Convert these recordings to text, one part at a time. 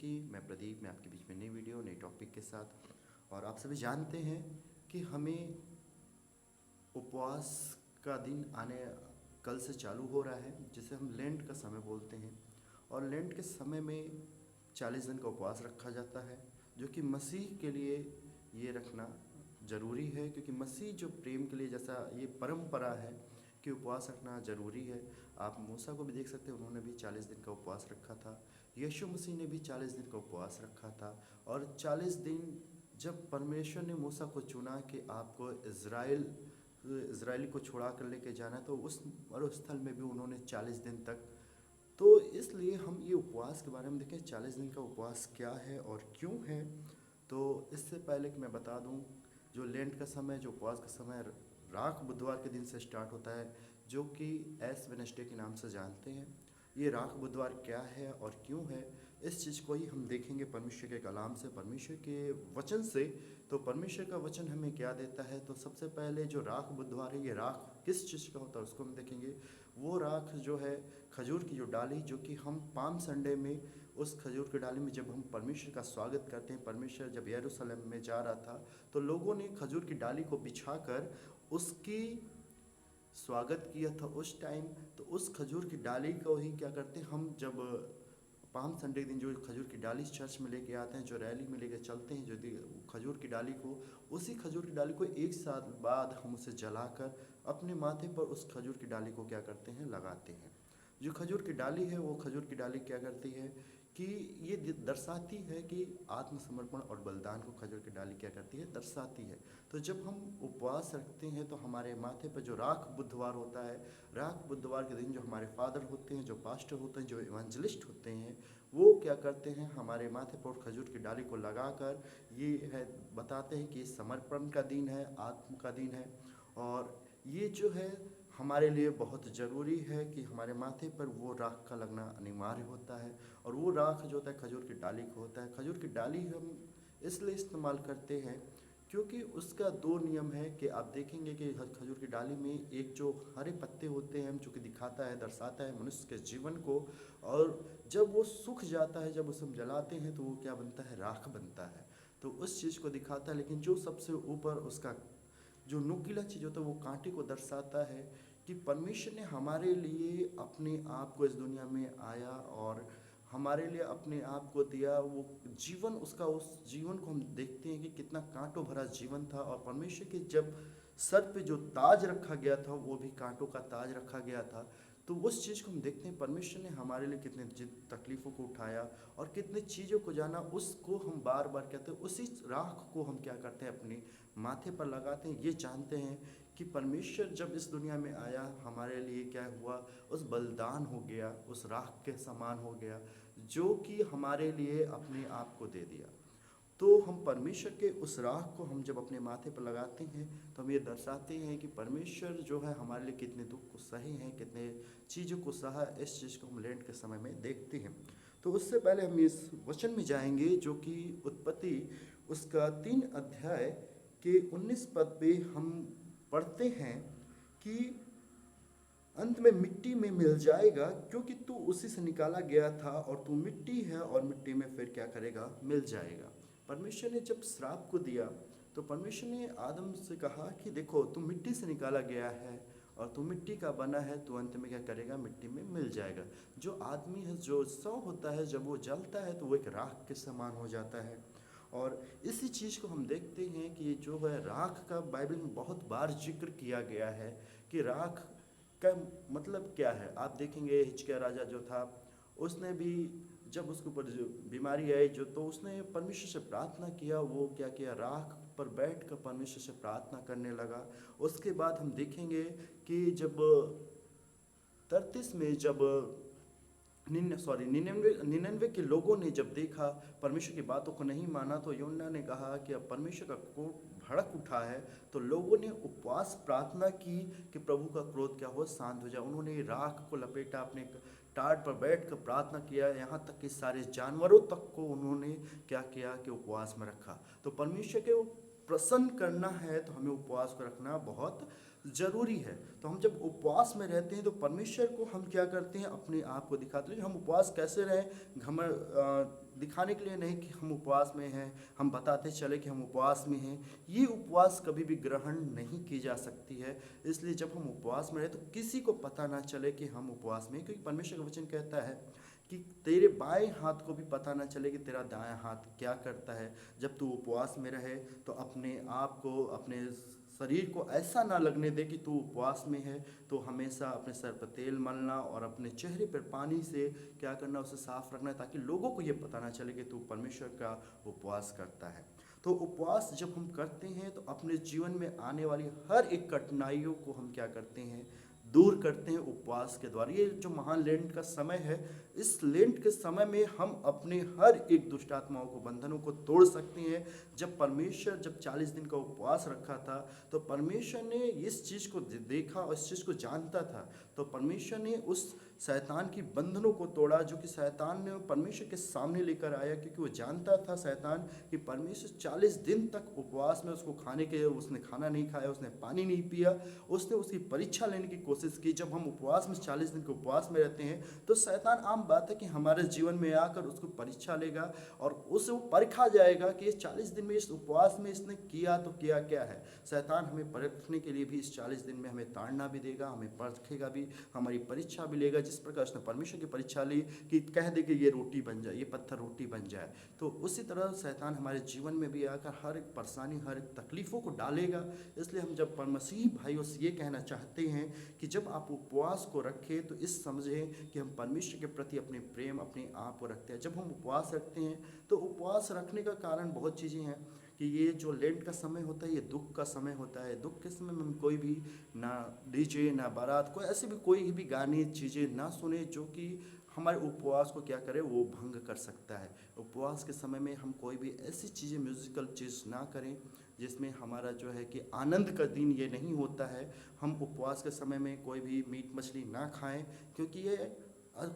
जी, मैं प्रदीप, मैं आपके बीच में नई वीडियो नए टॉपिक के साथ। और आप सभी जानते हैं कि हमें उपवास का दिन आने कल से चालू हो रहा है, जिसे हम लेंट का समय बोलते हैं। और लेंट के समय में 40 दिन का उपवास रखा जाता है, जो कि मसीह के लिए ये रखना ज़रूरी है, क्योंकि मसीह जो प्रेम के लिए, जैसा ये परंपरा है कि उपवास रखना ज़रूरी है। आप मूसा को भी देख सकते हैं, उन्होंने भी 40 दिन का उपवास रखा था। यीशु मसीह ने भी 40 दिन का उपवास रखा था। और 40 दिन जब परमेश्वर ने मूसा को चुना कि आपको इज़राइली को छुड़ा कर लेके जाना, तो उस मरुस्थल में भी उन्होंने 40 दिन तक। तो इसलिए हम ये उपवास के बारे में देखें, 40 दिन का उपवास क्या है और क्यों है। तो इससे पहले कि मैं बता दूं, जो लेंट का समय, जो उपवास का समय राख बुधवार के दिन से स्टार्ट होता है, जो कि एस वेडनेसडे के नाम से जानते हैं। ये राख बुधवार क्या है और क्यों है, इस चीज़ को ही हम देखेंगे परमेश्वर के कलाम से, परमेश्वर के वचन से। तो परमेश्वर का वचन हमें क्या देता है। तो सबसे पहले जो राख बुधवार है, ये राख किस चीज़ का होता है उसको हम देखेंगे। वो राख जो है खजूर की जो डाली, जो कि हम पाम संडे में उस खजूर की डाली में जब हम परमेश्वर का स्वागत करते हैं, परमेश्वर जब यरूशलेम में जा रहा था तो लोगों ने खजूर की डाली को बिछाकर उसकी स्वागत किया था उस टाइम। तो उस खजूर की डाली को ही क्या करते हैं हम, जब पाम संडे के दिन जो खजूर की डाली चर्च में लेके आते हैं, जो रैली में लेके चलते हैं, जो खजूर की डाली को, उसी खजूर की डाली को एक साल बाद हम उसे जलाकर अपने माथे पर उस खजूर की डाली को क्या करते हैं, लगाते हैं। जो खजूर की डाली है, वो खजूर की डाली क्या करती है कि ये दर्शाती है कि आत्मसमर्पण और बलिदान को खजूर की डाली क्या करती है, दर्शाती है। तो जब हम उपवास रखते हैं तो हमारे माथे पर जो राख बुधवार होता है, राख बुधवार के दिन जो हमारे फादर होते हैं, जो पास्टर होते हैं, जो इवेंजलिस्ट होते हैं, वो क्या करते हैं, हमारे माथे पर खजूर की डाली को लगाकर ये है बताते हैं कि समर्पण का दिन है, आत्म का दिन है। और ये जो है हमारे लिए बहुत ज़रूरी है कि हमारे माथे पर वो राख का लगना अनिवार्य होता है। और वो राख जो होता है खजूर की डाली को होता है। खजूर की डाली हम इसलिए इस्तेमाल करते हैं क्योंकि उसका दो नियम है कि आप देखेंगे कि खजूर की डाली में एक जो हरे पत्ते होते हैं, जो कि दिखाता है, दर्शाता है मनुष्य के जीवन को। और जब वो सूख जाता है, जब उसे हम जलाते हैं, तो वो क्या बनता है, राख बनता है। तो उस चीज़ को दिखाता है। लेकिन जो सबसे ऊपर उसका जो नुकीला चीज़ होता है, वो कांटे को दर्शाता है कि परमेश्वर ने हमारे लिए अपने आप को इस दुनिया में आया और हमारे लिए अपने आप को दिया। वो जीवन उसका, उस जीवन को हम देखते हैं कि कितना कांटों भरा जीवन था। और परमेश्वर के जब सर पे जो ताज रखा गया था, वो भी कांटों का ताज रखा गया था। तो उस चीज़ को हम देखते हैं, परमेश्वर ने हमारे लिए कितने तकलीफ़ों को उठाया और कितने चीज़ों को जाना, उसको हम बार बार कहते हैं। उसी राख को हम क्या करते हैं, अपने माथे पर लगाते हैं। ये जानते हैं कि परमेश्वर जब इस दुनिया में आया, हमारे लिए क्या हुआ, उस बलिदान हो गया, उस राख के समान हो गया, जो कि हमारे लिए अपने आप को दे दिया। तो हम परमेश्वर के उस राख को हम जब अपने माथे पर लगाते हैं, तो हम ये दर्शाते हैं कि परमेश्वर जो है हमारे लिए कितने दुख को सहे हैं, कितने चीज़ों को सहा। इस चीज़ को हम लेंट के समय में देखते हैं। तो उससे पहले हम इस वचन में जाएंगे, जो कि उत्पत्ति उसका 3 अध्याय के 19 पद पे हम पढ़ते हैं कि अंत में मिट्टी में मिल जाएगा, क्योंकि तू उसी से निकाला गया था और तू मिट्टी है और मिट्टी में फिर क्या करेगा, मिल जाएगा। परमेश्वर ने जब श्राप को दिया, तो परमेश्वर ने आदम से कहा कि देखो, तू मिट्टी से निकाला गया है और तू मिट्टी का बना है, तो अंत में क्या करेगा, मिट्टी में मिल जाएगा। जो आदमी है, जो सौ होता है, जब वो जलता है तो वो एक राख के समान हो जाता है। और इसी चीज़ को हम देखते हैं कि जो है राख का बाइबल में बहुत बार जिक्र किया गया है कि राख का मतलब क्या है। आप देखेंगे हिजकिय्याह राजा जो था, उसने भी जब उसके ऊपर जो बीमारी आई, जो तो उसने परमेश्वर से प्रार्थना किया। वो क्या किया, राख पर बैठ कर परमेश्वर से प्रार्थना करने लगा। उसके बाद हम देखेंगे कि जब तरतीस में जब निन्यानवे के लोगों ने जब देखा, परमेश्वर की बातों को नहीं माना, तो योना ने कहा कि अब परमेश्वर का क्रोध भड़क उठा है। तो लोगों ने उपवास प्रार्थना की कि प्रभु का क्रोध क्या हो, शांत हो जाए। उन्होंने राख को लपेटा, अपने टाट पर बैठ कर प्रार्थना किया, यहाँ तक कि सारे जानवरों तक को उन्होंने क्या किया कि उपवास में रखा। तो परमेश्वर के प्रसन्न करना है तो हमें उपवास को रखना बहुत ज़रूरी है। तो हम जब उपवास में रहते हैं तो परमेश्वर को हम क्या करते हैं, अपने आप को दिखाते हैं। हम उपवास कैसे रहें, दिखाने के लिए नहीं कि हम उपवास में हैं, हम बताते चले कि हम उपवास में हैं। ये उपवास कभी भी ग्रहण नहीं की जा सकती है। इसलिए जब हम उपवास में रहे तो किसी को पता ना चले कि हम उपवास में हैं, क्योंकि परमेश्वर का वचन कहता है कि तेरे बाएं हाथ को भी पता ना चले कि तेरा दायां हाथ क्या करता है। जब तू उपवास में रहे तो अपने आप को, अपने शरीर को ऐसा ना लगने दे कि तू उपवास में है। तो हमेशा अपने सर पर तेल मलना और अपने चेहरे पर पानी से क्या करना, उसे साफ रखना, ताकि लोगों को ये पता ना चले कि तू परमेश्वर का उपवास करता है। तो उपवास जब हम करते हैं तो अपने जीवन में आने वाली हर एक कठिनाइयों को हम क्या करते हैं, दूर करते हैं उपवास के द्वारा। ये जो महान लेंट का समय है, इस लेंट के समय में हम अपने हर एक दुष्ट आत्माओं को, बंधनों को तोड़ सकते हैं। जब परमेश्वर जब 40 दिन का उपवास रखा था तो परमेश्वर ने इस चीज़ को देखा और इस चीज़ को जानता था। तो परमेश्वर ने उस शैतान की बंधनों को तोड़ा, जो कि शैतान ने परमेश्वर के सामने लेकर आया, क्योंकि वो जानता था शैतान कि परमेश्वर 40 दिन तक उपवास में, उसको खाने के, उसने खाना नहीं खाया, उसने पानी नहीं पिया, उसने उसकी परीक्षा लेने की कोशिश की। जब हम उपवास में 40 दिन के उपवास में रहते हैं तो शैतान, आम बात है कि हमारे जीवन में आकर उसको परीक्षा लेगा और उसे वो परखा जाएगा कि इस 40 दिन में, इस उपवास में इसने किया तो किया क्या है। शैतान हमें परखने के लिए भी इस 40 दिन में हमें ताड़ना भी देगा, हमें परखेगा भी, हमारी परीक्षा भी लेगा। जिस प्रकार उसने परमेश्वर की परीक्षा ली कि कह दे कि ये रोटी बन जाए, ये पत्थर रोटी बन जाए, तो उसी तरह शैतान हमारे जीवन में भी आकर हर एक परेशानी, हर एक तकलीफ़ों को डालेगा। इसलिए हम जब मसीही भाइयों से ये कहना चाहते हैं कि जब आप उपवास को रखें तो इस समझें कि हम परमेश्वर के प्रति अपने प्रेम, अपने आप को रखते हैं। जब हम उपवास रखते हैं तो उपवास रखने का कारण बहुत चीज़ें हैं कि ये जो लेंट का समय होता है, ये दुख का समय होता है। दुख के समय में हम कोई भी ना डीजे, ना बारात, कोई ऐसे भी कोई भी गाने, चीज़ें ना सुने जो कि हमारे उपवास को क्या करे, वो भंग कर सकता है। उपवास के समय में हम कोई भी ऐसी चीज़ें, म्यूज़िकल चीज़ ना करें जिसमें हमारा जो है कि आनंद का दिन ये नहीं होता है। हम उपवास के समय में कोई भी मीट मछली ना खाएं, क्योंकि ये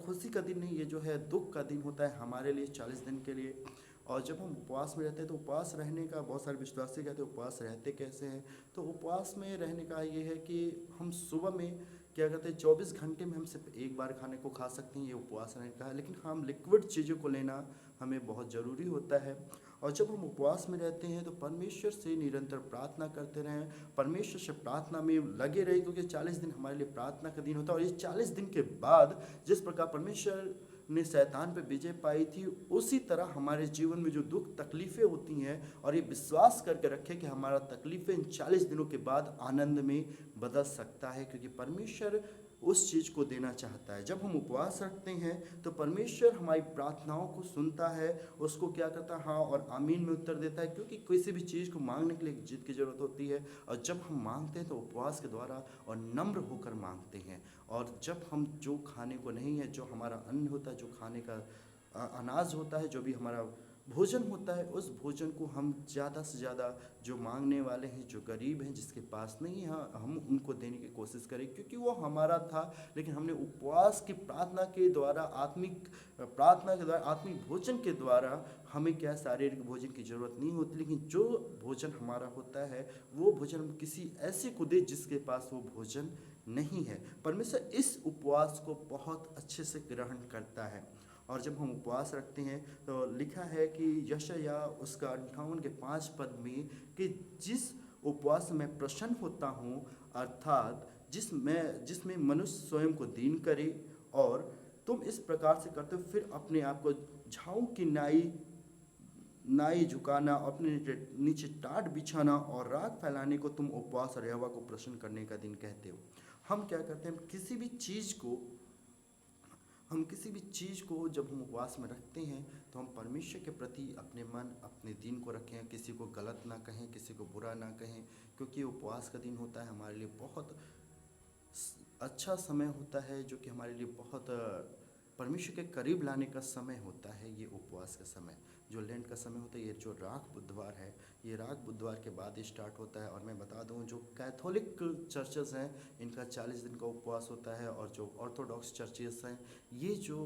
खुशी का दिन नहीं, ये जो है दुख का दिन होता है हमारे लिए 40 दिन के लिए। और जब हम उपवास में रहते हैं तो उपवास रहने का, बहुत सारे विश्वासी कहते हैं उपवास रहते कैसे हैं। तो उपवास में रहने का ये है कि हम सुबह में क्या कहते हैं, 24 घंटे में हम सिर्फ एक बार खाने को खा सकते हैं, ये उपवास रहने का है। लेकिन हम लिक्विड चीज़ों को लेना हमें बहुत ज़रूरी होता है। और जब हम उपवास में रहते हैं तो परमेश्वर से निरंतर प्रार्थना करते रहें, परमेश्वर से प्रार्थना में लगे रहे, क्योंकि 40 दिन हमारे लिए प्रार्थना का दिन होता है। और ये 40 दिन के बाद जिस प्रकार परमेश्वर ने शैतान पे विजय पाई थी, उसी तरह हमारे जीवन में जो दुख तकलीफ़ें होती हैं, और ये विश्वास करके रखें कि हमारा तकलीफ़ें इन 40 दिनों के बाद आनंद में बदल सकता है, क्योंकि परमेश्वर उस चीज़ को देना चाहता है। जब हम उपवास रखते हैं तो परमेश्वर हमारी प्रार्थनाओं को सुनता है, उसको क्या करता है, हाँ और आमीन में उत्तर देता है, क्योंकि किसी भी चीज़ को मांगने के लिए जिद की ज़रूरत होती है। और जब हम मांगते हैं तो उपवास के द्वारा और नम्र होकर मांगते हैं। और जब हम जो खाने को नहीं है, जो हमारा अन्न होता है, जो खाने का अनाज होता है, जो भी हमारा भोजन होता है, उस भोजन को हम ज़्यादा से ज़्यादा जो मांगने वाले हैं, जो गरीब हैं, जिसके पास नहीं है, हम उनको देने की कोशिश करें, क्योंकि वो हमारा था। लेकिन हमने उपवास की प्रार्थना के द्वारा, आत्मिक प्रार्थना के द्वारा, आत्मिक भोजन के द्वारा हमें क्या, शारीरिक भोजन की ज़रूरत नहीं होती। लेकिन जो भोजन हमारा होता है वो भोजन हम किसी ऐसे को दे जिसके पास वो भोजन नहीं है। परमेश्वर इस उपवास को बहुत अच्छे से ग्रहण करता है। और जब हम उपवास रखते हैं तो लिखा है कि यशायाह उसका 58 के 5 पद में कि जिस उपवास में प्रसन्न होता हूँ, अर्थात जिसमें मनुष्य स्वयं को दीन करे, और तुम इस प्रकार से करते हो, फिर अपने आप को झाऊ की नाई झुकाना, अपने नीचे टाट बिछाना और राख फैलाने को तुम उपवास और यहोवा को प्रसन्न करने का दिन कहते हो। हम क्या करते हैं, किसी भी चीज़ को जब हम उपवास में रखते हैं तो हम परमेश्वर के प्रति अपने मन, अपने दिन को रखें, किसी को गलत ना कहें, किसी को बुरा ना कहें, क्योंकि उपवास का दिन होता है हमारे लिए बहुत अच्छा समय होता है, जो कि हमारे लिए बहुत परमेश्वर के करीब लाने का समय होता है। ये उपवास का समय, जो लेंट का समय होता है, ये जो राख बुधवार है, ये राख बुधवार के बाद ही स्टार्ट होता है। और मैं बता दूं, जो कैथोलिक चर्चेस हैं इनका 40 दिन का उपवास होता है, और जो ऑर्थोडॉक्स चर्चेस हैं, ये जो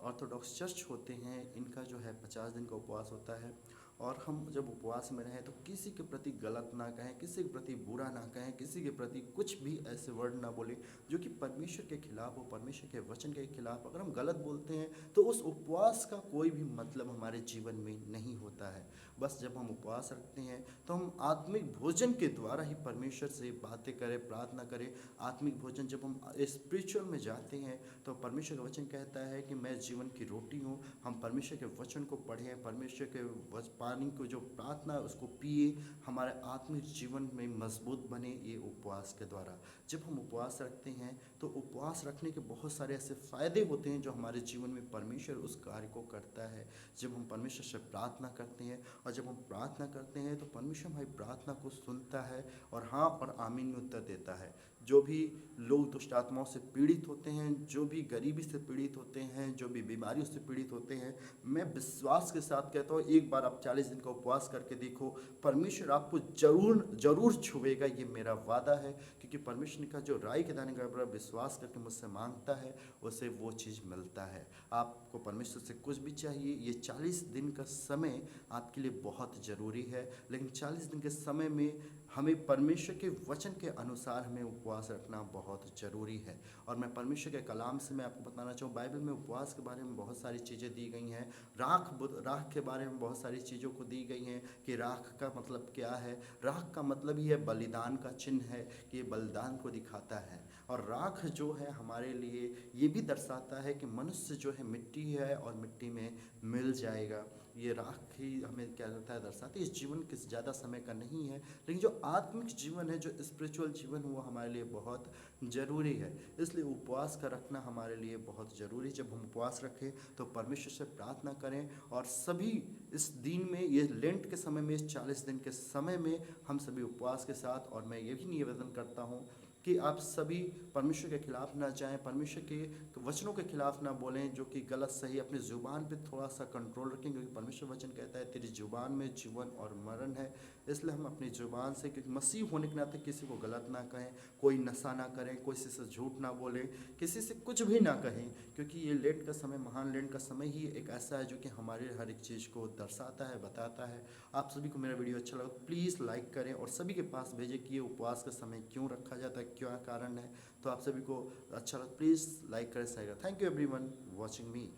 ऑर्थोडॉक्स चर्च होते हैं, इनका जो है 50 दिन का उपवास होता है। और हम जब उपवास में रहें तो किसी के प्रति गलत ना कहें, किसी के प्रति बुरा ना कहें, किसी के प्रति कुछ भी ऐसे वर्ड ना बोलें जो कि परमेश्वर के खिलाफ हो, परमेश्वर के वचन के खिलाफ। अगर हम गलत बोलते हैं तो उस उपवास का कोई भी मतलब हमारे जीवन में नहीं होता है। बस जब हम उपवास रखते हैं तो हम आत्मिक भोजन के द्वारा ही परमेश्वर से बातें करें, प्रार्थना करें। आत्मिक भोजन, जब हम स्पिरिचुअल में जाते हैं तो परमेश्वर का वचन कहता है कि मैं जीवन की रोटी हूँ। हम परमेश्वर के वचन को पढ़ें, परमेश्वर के पानी को जो प्रार्थना है उसको पिए, हमारे आत्मिक जीवन में मजबूत बने ये उपवास के द्वारा। जब हम उपवास रखते हैं तो उपवास रखने के बहुत सारे ऐसे फ़ायदे होते हैं जो हमारे जीवन में परमेश्वर उस कार्य को करता है। जब हम परमेश्वर से प्रार्थना करते हैं, और जब हम प्रार्थना करते हैं तो परमेश्वर हमारी प्रार्थना को सुनता है और हाँ और आमीन में उत्तर देता है। जो भी लोग दुष्ट आत्माओं से पीड़ित होते हैं, जो भी गरीबी से पीड़ित होते हैं, जो भी बीमारियों से पीड़ित होते हैं, मैं विश्वास के साथ कहता हूँ एक बार आप 40 दिन का उपवास करके देखो, परमेश्वर आपको जरूर जरूर छुएगा, ये मेरा वादा है। क्योंकि परमेश्वर का जो राई के दाने का बड़ा विश्वास करके मुझसे मांगता है उसे वो चीज़ मिलता है। आपको परमेश्वर से कुछ भी चाहिए, ये 40 दिन का समय आपके लिए बहुत ज़रूरी है। लेकिन 40 दिन के समय में हमें परमेश्वर के वचन के अनुसार हमें उपवास रखना बहुत ज़रूरी है। और मैं परमेश्वर के कलाम से मैं आपको बताना चाहूँ, बाइबल में उपवास के बारे में बहुत सारी चीज़ें दी गई हैं। राख के बारे में बहुत सारी चीज़ों को दी गई हैं कि राख का मतलब क्या है। राख का मतलब ही है बलिदान का चिन्ह है, कि ये बलिदान को दिखाता है। और राख जो है हमारे लिए ये भी दर्शाता है कि मनुष्य जो है मिट्टी है और मिट्टी में मिल जाएगा। ये राख ही हमें क्या करता है, दर्शाती है। इस जीवन किस ज़्यादा समय का नहीं है, लेकिन जो आत्मिक जीवन है, जो स्पिरिचुअल जीवन वो हमारे लिए बहुत ज़रूरी है। इसलिए उपवास का रखना हमारे लिए बहुत ज़रूरी है। जब हम उपवास रखें तो परमेश्वर से प्रार्थना करें, और सभी इस दिन में, ये लेंट के समय में, इस 40 दिन के समय में हम सभी उपवास के साथ, और मैं ये भी निवेदन करता हूँ कि आप सभी परमेश्वर के खिलाफ ना जाएं, परमेश्वर के वचनों के खिलाफ ना बोलें जो कि गलत सही। अपनी ज़ुबान पे थोड़ा सा कंट्रोल रखें, क्योंकि परमेश्वर वचन कहता है तेरी ज़ुबान में जीवन और मरण है। इसलिए हम अपनी ज़ुबान से, क्योंकि मसीह होने के नाते किसी को गलत ना कहें, कोई नशा ना करें, किसी से झूठ ना बोलें, किसी से कुछ भी ना कहें। क्योंकि ये लेंट का समय, महान लेंट का समय ही एक ऐसा है जो कि हमारे हर एक चीज़ को दर्शाता है, बताता है। आप सभी को मेरा वीडियो अच्छा लगा प्लीज़ लाइक करें, और सभी के पास भेजें कि ये उपवास का समय क्यों रखा जाता है, क्या कारण है। तो आप सभी को अच्छा लगा प्लीज़ लाइक करें, शेयर करें। Thank you everyone watching me.